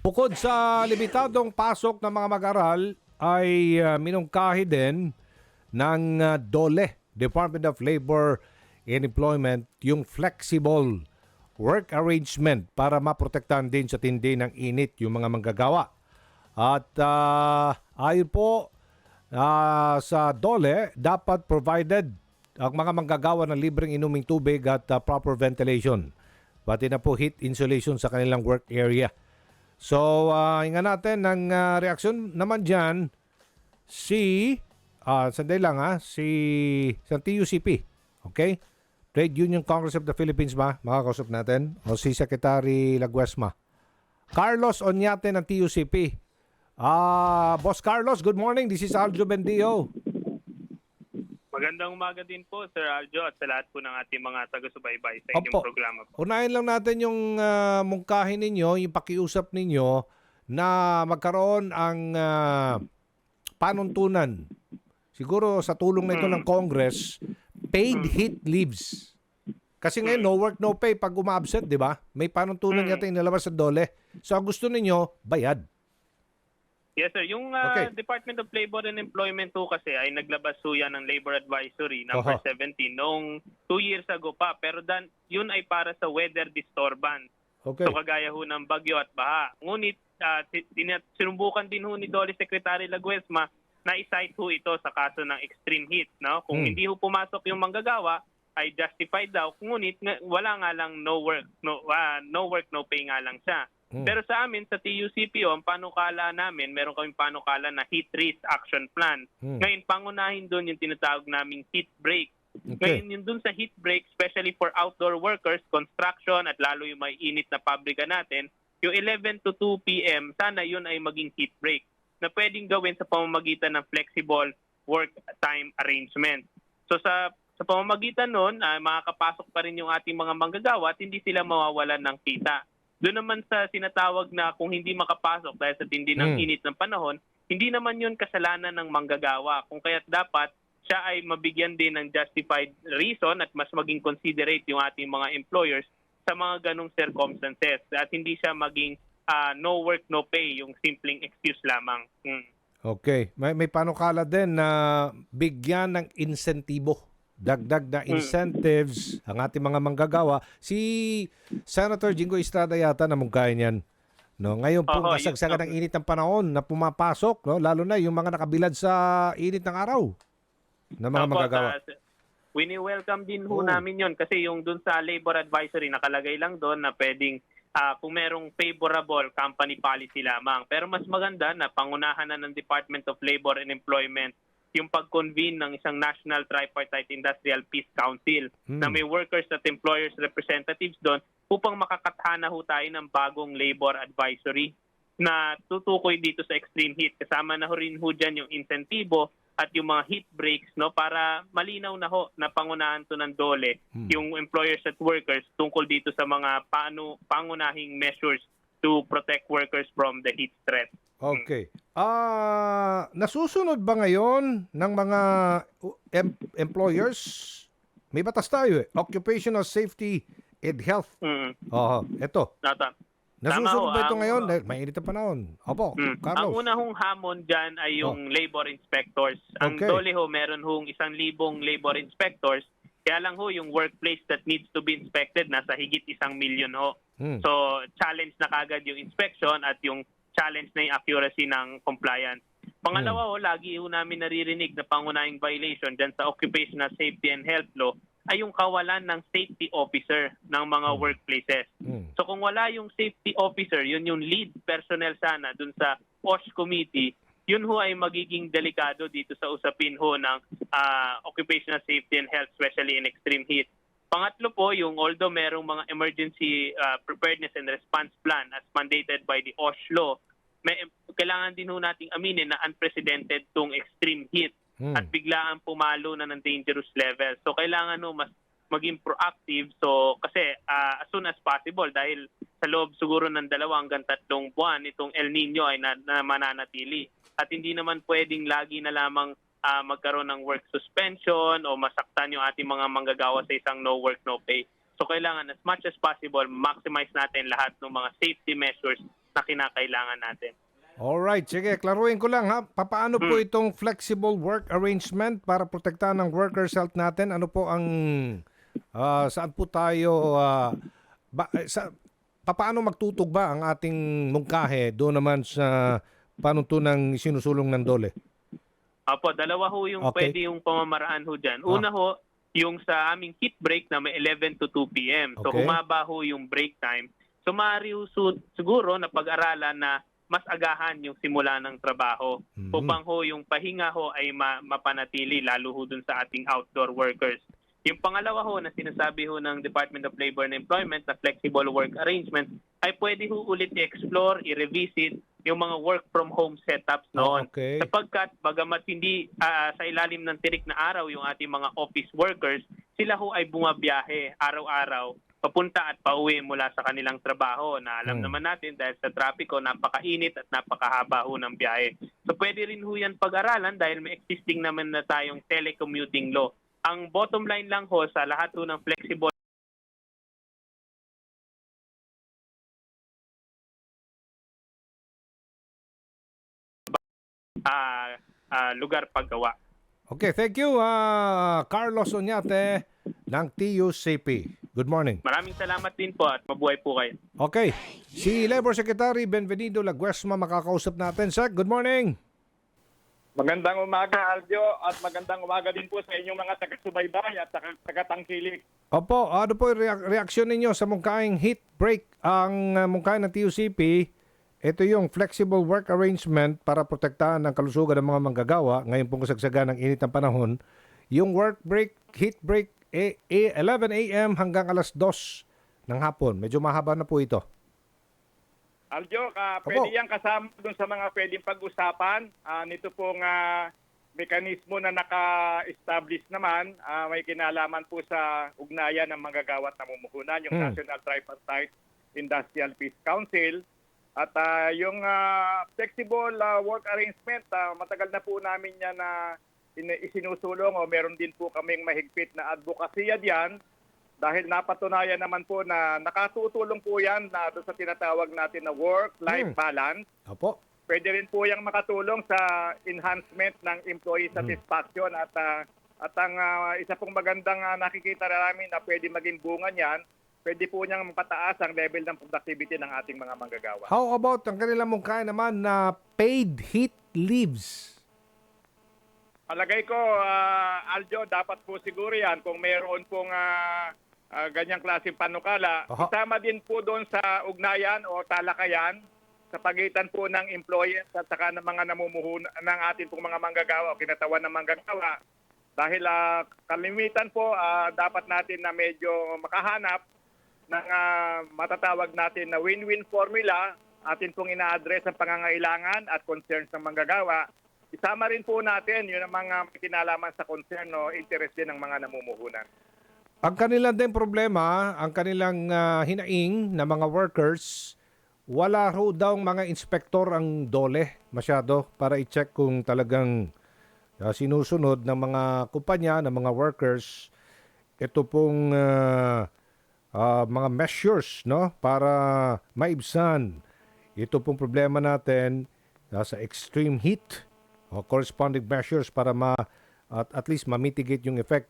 Bukod sa limitadong pasok ng mga mag-aral, ay minungkahi din ng DOLE, Department of Labor and Employment, yung flexible work arrangement para maprotektahan din sa tindi ng init yung mga manggagawa. At ayon po sa DOLE, dapat provided ang mga manggagawa ng libreng inuming tubig at proper ventilation. Pati na po heat insulation sa kanilang work area. So, hinga natin ng reaksyon naman dyan sandali lang sa TUCP. Okay? Trade Union Congress of the Philippines ba? Makakausap natin. O si Secretary Laguesma. Carlos Oñate ng TUCP. Boss Carlos, good morning. This is Aljo Bendio. Magandang umaga din po, Sir Aljo, at sa lahat po ng ating mga taga-subaybay sa inyong programa po. Unahin lang natin yung mungkahin ninyo, yung pakiusap ninyo na magkaroon ang panuntunan. Siguro sa tulong na ito ng Congress, paid hit leaves. Kasi ngayon, no work, no pay pag uma-absent, di ba? May panuntunan yata inilabas sa DOLE. So, ang gusto ninyo, bayad. Yes, sir. Yung Department of Labor and Employment po kasi ay naglabas po yan ng Labor Advisory number 17 noong 2 years ago pa. Pero yun ay para sa weather disturbance. Okay. So kagaya ho ng bagyo at baha. Ngunit sinumbukan din ho ni DOLE Secretary Laguesma na i-cite ho ito sa kaso ng extreme heat. No? Kung hindi ho pumasok yung manggagawa, ay justified daw. Ngunit wala nga lang no work, no pay nga lang siya. Pero sa amin, sa TUCPO, ang panukala namin, meron kaming panukala na heat risk action plan. Ngayon, pangunahin doon yung tinatawag naming heat break. Ngayon, yung doon sa heat break, especially for outdoor workers, construction, at lalo yung may init na pabrika natin, yung 11 to 2 p.m., sana yun ay maging heat break na pwedeng gawin sa pamamagitan ng flexible work time arrangement. So sa pamamagitan nun, makakapasok pa rin yung ating mga manggagawa at hindi sila mawawalan ng kita. Doon naman sa sinatawag na kung hindi makapasok dahil sa tindi ng init ng panahon, hindi naman yun kasalanan ng manggagawa. Kung kaya't dapat siya ay mabigyan din ng justified reason at mas maging considerate yung ating mga employers sa mga ganong circumstances at hindi siya maging no work, no pay, yung simpleng excuse lamang. Okay. May panukala din na bigyan ng insentibo. Dagdag na incentives ang ating mga manggagawa. Si Senator Jingo Estrada yata na mungkahin yan. No, ngayon po kasagsagan ng init ng panahon na pumapasok, no, lalo na yung mga nakabilad sa init ng araw na mga manggagawa. Wini-welcome din ho namin yon kasi yung dun sa labor advisory nakalagay lang doon na pwedeng kung merong favorable company policy lamang. Pero mas maganda na pangunahan na ng Department of Labor and Employment yung pag-convene ng isang National Tripartite Industrial Peace Council na may workers at employers representatives doon upang makakathana ho tayo ng bagong labor advisory na tutukoy dito sa extreme heat. Kasama na ho rin ho dyan yung insentibo at yung mga heat breaks, no, para malinaw na ho na pangunahan to ng DOLE yung employers at workers tungkol dito sa mga pangunahing measures to protect workers from the heat threat. Okay. Nasusunod ba ngayon ng mga employers? May batas tayo Occupational Safety and Health. Ito. Nasusunod ba ito ngayon? Mainit ang panahon. Opo, Carlos. Ang una hong hamon dyan ay yung labor inspectors. Ang DOLE ho, meron hong 1,000 labor inspectors. Kaya lang ho, yung workplace that needs to be inspected, nasa higit 1 million ho. So, challenge na kagad yung inspection at yung challenge na yung accuracy ng compliance. Pangalawa ho, lagi ho namin naririnig na pangunahing violation dyan sa Occupational Safety and Health Law ay yung kawalan ng safety officer ng mga workplaces. So kung wala yung safety officer, yun yung lead personnel sana dun sa OSH committee, yun ho ay magiging delikado dito sa usapin ho ng occupational safety and health, especially in extreme heat. Pangatlo po, yung although merong mga emergency preparedness and response plan as mandated by the OSH law, kailangan din ho nating aminin na unprecedented tong extreme heat at biglaan pumalo na ng dangerous level. So kailangan ho mas maging proactive. So kasi as soon as possible dahil sa loob siguro ng 2 hanggang 3 buwan itong El Nino ay mananatili. At hindi naman pwedeng lagi na lamang magkaroon ng work suspension o masaktan yung ating mga manggagawa sa isang no work, no pay. So kailangan as much as possible maximize natin lahat ng mga safety measures na kinakailangan natin. Alright, sige, klaruhin ko lang ha. Paano po itong flexible work arrangement para protektahan ng workers' health natin? Ano po ang, saan po tayo, paano magtutog ba ang ating mungkahe doon naman sa panuntunang sinusulong ng DOLE? Apo, dalawa ho yung pwede yung pamamaraan ho dyan. Una ho, yung sa aming heat break na may 11 to 2 p.m. So humaba ho yung break time. So maaari ho siguro na pag-aralan na mas agahan yung simula ng trabaho upang ho yung pahinga ho ay mapanatili lalo ho dun sa ating outdoor workers. Yung pangalawa ho na sinasabi ho ng Department of Labor and Employment na flexible work arrangement ay pwede ho ulit i-explore, i-revisit yung mga work from home setups noon. Sapagkat bagamat hindi sa ilalim ng tirik na araw yung ating mga office workers, sila ho ay bumabiyahe araw-araw papunta at pauwi mula sa kanilang trabaho na alam naman natin dahil sa trapiko napakainit at napakahaba ho ng biyahe. So pwede rin ho yan pag-aralan dahil may existing naman na tayong telecommuting law. Ang bottom line lang ho sa lahat ho ng flexible lugar paggawa. Okay, thank you Carlos Oñate ng TUCP. Good morning. Maraming salamat din po at mabuhay po kayo. Okay, si Labor Secretary Benvenido Laguesma makakausap natin. Sir, good morning. Magandang umaga, Aljo, at magandang umaga din po sa inyong mga taga-subaybay at taga-tangkilik. Opo, ano po yung reaksyon ninyo sa mungkaing heat break? Ang mungkaing ng TUCP, ito yung flexible work arrangement para protektahan ng kalusugan ng mga manggagawa ngayon pong kasagsagan ng init ng panahon. Yung work break, heat break, 11 a.m. hanggang alas 2 ng hapon. Medyo mahaba na po ito. Aljo, pwede yan kasama dun sa mga pwedeng pag-usapan. Nito pong mekanismo na naka-establish naman, may kinalaman po sa ugnayan ng manggagawa at namumuhunan, yung National Tripartite Industrial Peace Council. At yung flexible work arrangement, matagal na po namin yan na isinusulong o meron din po kaming mahigpit na advokasya diyan dahil napatunayan naman po na nakatutulong po yan na doon sa tinatawag natin na work-life balance. Opo. Pwede rin po yung makatulong sa enhancement ng employee satisfaction at ang isa pong magandang nakikita namin na pwede maging bunga niyan, pwede po niyang mapataas ang level ng productivity ng ating mga manggagawa. How about ang kanilang mungkahin naman na paid heat leaves? Palagay ko, Aljo, dapat po siguro yan kung mayroon pong ganyang klaseng panukala. Isama din po doon sa ugnayan o talakayan sa pagitan po ng employers at saka ng mga namumuhunan ng ating pong mga manggagawa o kinatawan ng manggagawa. Dahil kalimitan po, dapat natin na medyo makahanap ng matatawag natin na win-win formula. Atin pong ina-address ang pangangailangan at concerns ng manggagawa. Isama rin po natin yun ang mga kinalaman sa concern o interest din ng mga namumuhunan. Ang kanilang din problema, ang kanilang hinaing na mga workers, wala ho daw mga inspektor ang DOLE masyado para i-check kung talagang sinusunod ng mga kumpanya, ng mga workers, ito pong mga measures no para maibsan ito pong problema natin sa extreme heat o corresponding measures para at least ma-mitigate yung effect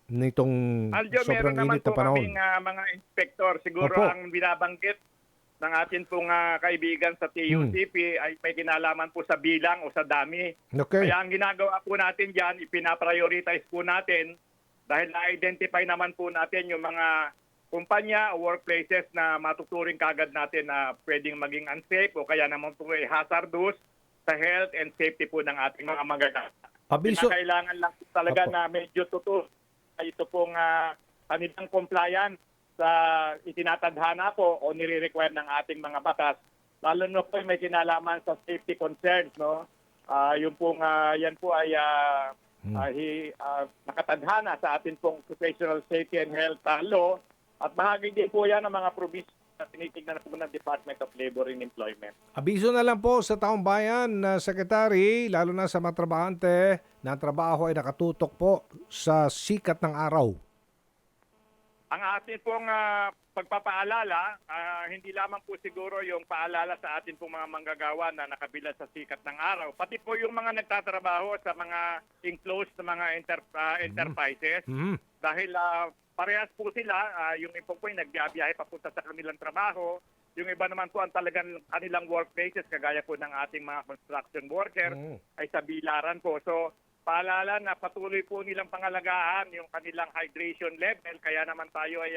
nitong Aljo, sobrang meron naman init na po panahon. kaming mga inspektor. Siguro ang binabanggit ng atin pong kaibigan sa TUCP ay may kinalaman po sa bilang o sa dami. Okay. Kaya ang ginagawa po natin dyan, ipinaprioritize po natin dahil na-identify naman po natin yung mga kumpanya o workplaces na matuturing kagad natin na pwedeng maging unsafe o kaya naman po ay hazardous sa health and safety po ng ating mga manggagawa. Kailangan lang talaga na medyo totoo ito pong kanilang compliance sa itinatadhana po o nire-require ng ating mga batas. Lalo na po may kinalaman sa safety concerns. No? Yan po ay nakatadhana sa ating pong occupational safety and health law at bahagi din po yan ng mga provisions na tinitignan po ng Department of Labor and Employment. Abiso na lang po sa taong bayan na Secretary, lalo na sa mga trabahante na ang trabaho ay nakatutok po sa sikat ng araw. Ang atin pong pagpapaalala, hindi lamang po siguro yung paalala sa atin pong mga manggagawa na nakabilad sa sikat ng araw, pati po yung mga nagtatrabaho sa mga enclosed na mga enterprises. Dahil parehas po sila, yung iba po ay nagbiyahe papunta sa kanilang trabaho, yung iba naman po ang talagang kanilang workplaces, kagaya po ng ating mga construction workers, ay sa bilaran po. So, paalala na patuloy po nilang pangalagaan yung kanilang hydration level. Kaya naman tayo ay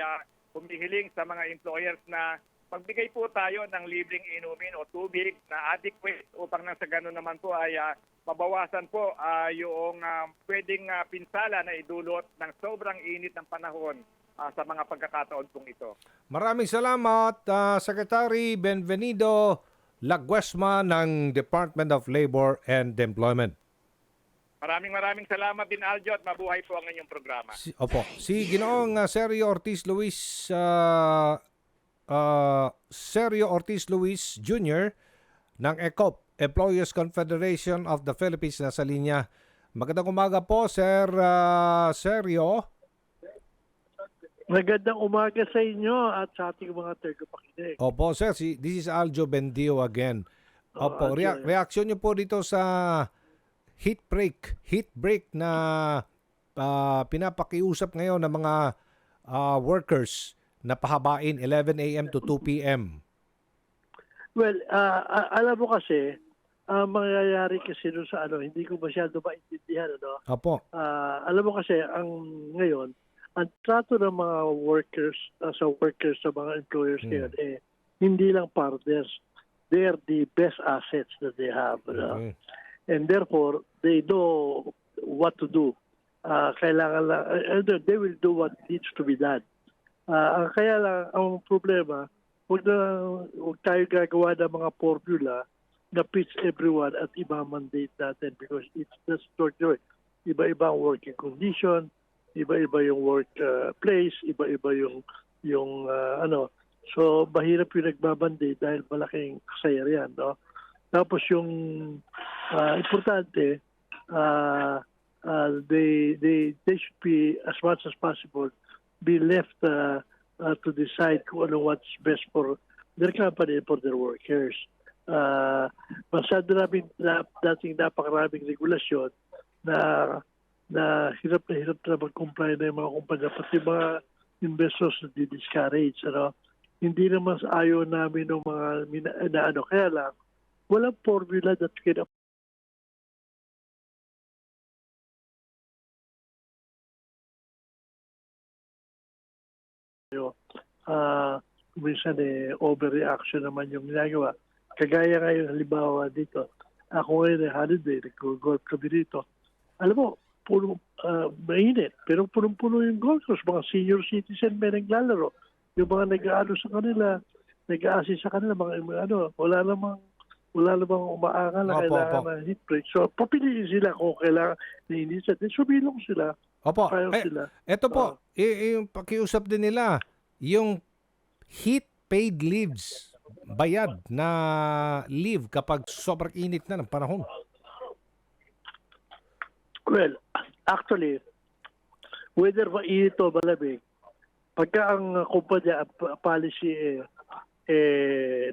humihiling sa mga employers na magbigay po tayo ng libreng inumin o tubig na adequate upang nang sa ganun naman po ay mabawasan po yung pwedeng pinsala na idulot ng sobrang init ng panahon sa mga pagkakataon pong ito. Maraming salamat, Secretary Benvenido Laguesma ng Department of Labor and Employment. Maraming salamat din, Aljo, at mabuhay po ang inyong programa. Si Ginoong Sergio Ortiz Luis Jr. ng ECOP, Employers Confederation of the Philippines, nasa linya. Magandang umaga po, Sir Sergio. Magandang umaga sa inyo at sa ating mga tagapakinig. Opo, sir. This is Aljo Bendio again. Opo, reaksyon niyo po dito sa heat break na pinapakiusap ngayon ng mga workers na pahabain 11 a.m. to 2 p.m. Well, alam mo kasi, mangyayari kasi doon sa hindi ko masyado maintindihan. Opo. Alam mo kasi, ngayon, ang trato ng mga workers, sa mga employers ngayon, hindi lang partners. They are the best assets that they have. And therefore, they know what to do. Kailangan lang, they will do what needs to be done. Kaya lang, ang problema, huwag tayo gagawa ng mga formula na fits everyone at iba-mandate natin because it's just iba-iba ang working condition, iba-iba yung work place, iba-iba yung So, mahirap yung nagbabandate dahil malaking kasayar yan, no? Tapos yung importante, they should be, as much as possible, be left to decide kung ano what's best for their company and for their workers. Masyado dating napakaraming regulasyon na hirap na mag-comply na yung mga kumpanya, pati mga investors na di-discourage. Hindi naman ayaw namin ng mga kaya lang, walang formula that can minsan overreaction naman yung ginagawa. Kagaya ngayon, halimbawa dito, ako ngayon holiday, nag-golf kami dito. Alam mo, mainit, pero punong-puno yung golf course. Mga senior citizen may naglalaro. Yung mga nag-aano sa kanila, nag-a-assist sa kanila, wala namang umaangal na kailangan na heat break. So, papiliin sila kung kailangan na hindi sa subilong sila. Opo. Sila. Ito po, yung pakiusap din nila, yung heat paid leaves, bayad na leave kapag sobrang init na ng panahon. Well, actually, whether mainit o malamig, pagka ang kumpanya policy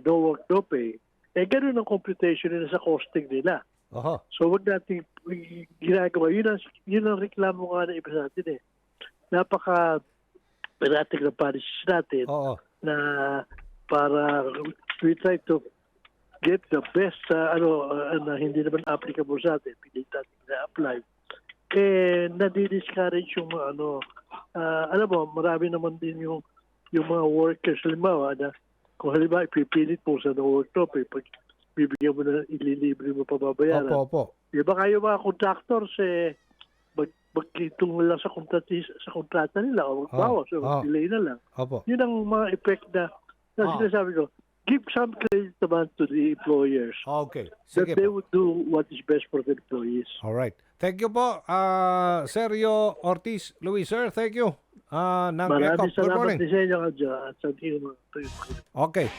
no work, no pay, ganun ang computation nila sa costing nila. So, wag natin ginagawa. Yun ang reklamo nga na iba sa atin Napaka-peratic na policies natin na para we try to get the best na hindi naman applicable sa atin. Pilit natin na-apply. Nadi-discourage yung alam mo, marami naman din yung mga workers, halimbawa, na kung halimbawa, ipipilit mo sa work to pay, pag bibigyan mo na ililibre mo pababayaran. Opo. Diba kayo mga contractors, magkitong lang sa kontrata nila o magbawas o delay na lang. Opo. Yun ang mga effect na sinasabi ko, give some credit naman to the employers. Okay. Sige that they would do what is best for the employees. All right. Thank you po, Sergio Ortiz Luis, sir. Thank you. Maraming salamat din sa inyo, Aljo. At sa inyo mga Okay.